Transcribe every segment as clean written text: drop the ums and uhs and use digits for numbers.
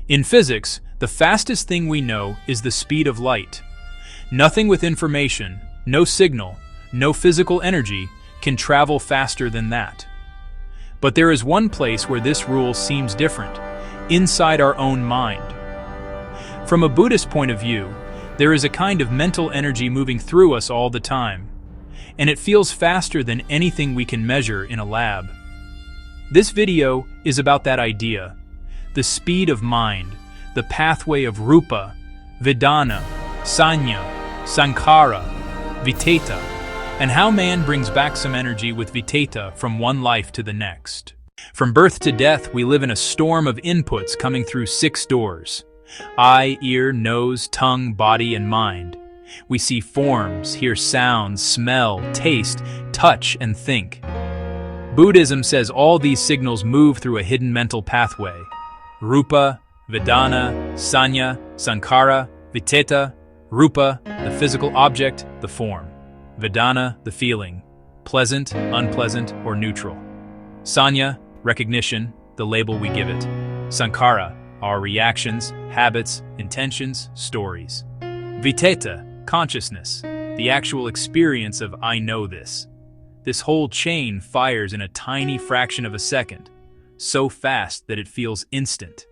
In physics, the fastest thing we know is the speed of light. Nothing with information, no signal, no physical energy can travel faster than that. But there is one place where this rule seems different, inside our own mind. From a Buddhist point of view, there is a kind of mental energy moving through us all the time, and it feels faster than anything we can measure in a lab. This video is about that idea, the speed of mind, the pathway of rupa, vedana, sanya, sankhara, viteta, and how man brings back some energy with viteta from one life to the next. From birth to death, we live in a storm of inputs coming through 6 doors: eye, ear, nose, tongue, body, and mind. We see forms, hear sounds, smell, taste, touch, and think. Buddhism says all these signals move through a hidden mental pathway. Rupa, Vedana, Sanya, Sankhara, Viteta. Rupa, the physical object, the form. Vedana, the feeling, pleasant, unpleasant, or neutral. Sanya, recognition, the label we give it. Sankhara, our reactions, habits, intentions, stories. Viteta, consciousness, the actual experience of I know this. This whole chain fires in a tiny fraction of a second, so fast that it feels instant.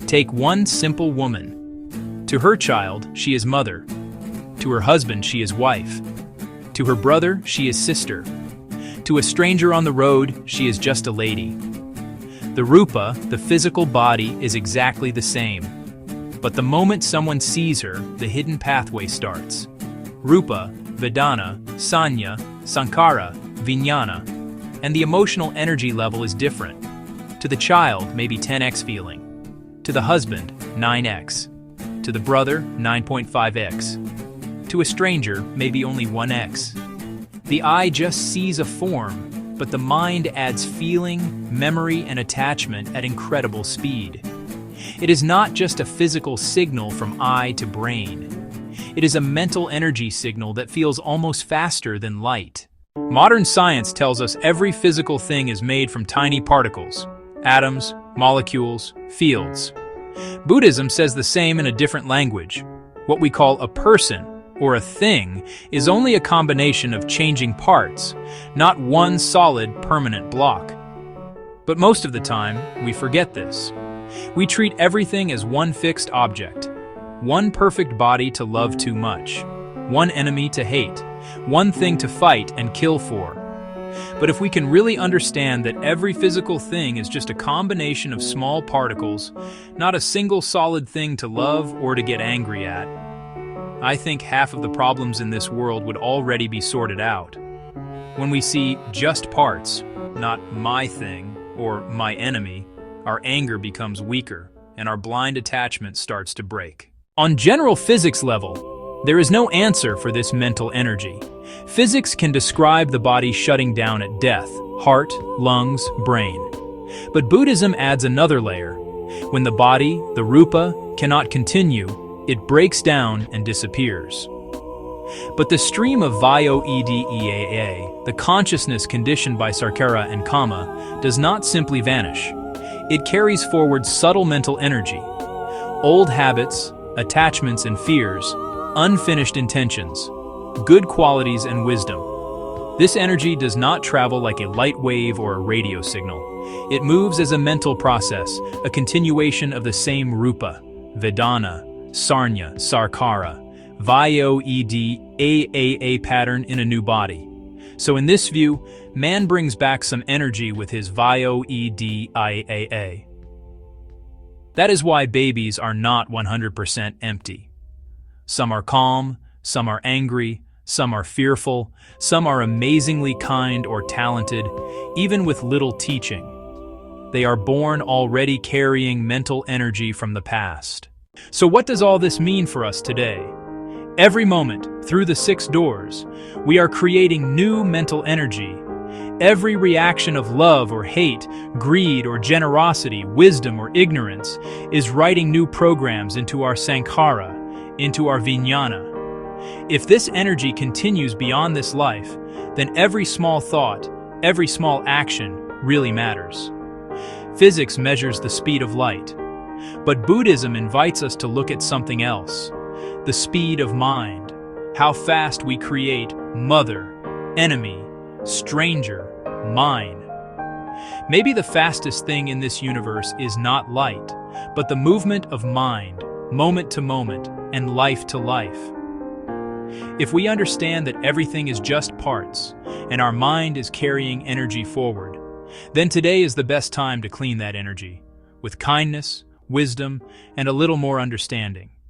Take one simple woman. To her child, she is mother. To her husband, she is wife. To her brother, she is sister. To a stranger on the road, she is just a lady. The rupa, the physical body, is exactly the same. But the moment someone sees her, the hidden pathway starts. Rupa, Vedana, Sanya, Sankhara, Vijnana. And the emotional energy level is different. To the child, maybe 10x feeling. To the husband, 9x. To the brother, 9.5x. To a stranger, maybe only 1x. The eye just sees a form, but the mind adds feeling, memory, and attachment at incredible speed. It is not just a physical signal from eye to brain. It is a mental energy signal that feels almost faster than light. Modern science tells us every physical thing is made from tiny particles, atoms, molecules, fields. Buddhism says the same in a different language. What we call a person, or a thing, is only a combination of changing parts, not one solid, permanent block. But most of the time, we forget this. We treat everything as one fixed object, one perfect body to love too much, one enemy to hate, one thing to fight and kill for. But if we can really understand that every physical thing is just a combination of small particles, not a single solid thing to love or to get angry at, I think half of the problems in this world would already be sorted out. When we see just parts, not my thing or my enemy, our anger becomes weaker and our blind attachment starts to break. On general physics level, there is no answer for this mental energy. Physics can describe the body shutting down at death, heart, lungs, brain. But Buddhism adds another layer. When the body, the rupa, cannot continue, it breaks down and disappears. But the stream of Vyoedeaa, the consciousness conditioned by Sarkara and Kama, does not simply vanish. It carries forward subtle mental energy, old habits, attachments and fears, unfinished intentions, good qualities and wisdom. This energy does not travel like a light wave or a radio signal. It moves as a mental process, a continuation of the same rupa, vedana, sarnya, sarkara, Vyoedeaa pattern in a new body. So in this view, man brings back some energy with his Vyoedeaa. That is why babies are not 100% empty. Some are calm, some are angry, some are fearful, some are amazingly kind or talented, even with little teaching. They are born already carrying mental energy from the past. So what does all this mean for us today? Every moment, through the 6 doors, we are creating new mental energy. Every reaction of love or hate, greed or generosity, wisdom or ignorance, is writing new programs into our sankhara, into our vijnana. If this energy continues beyond this life, then every small thought, every small action really matters. Physics measures the speed of light. But Buddhism invites us to look at something else: the speed of mind, how fast we create mother, enemy, stranger, mine. Maybe the fastest thing in this universe is not light, but the movement of mind, moment to moment, and life to life. If we understand that everything is just parts, and our mind is carrying energy forward, then today is the best time to clean that energy, with kindness, wisdom, and a little more understanding.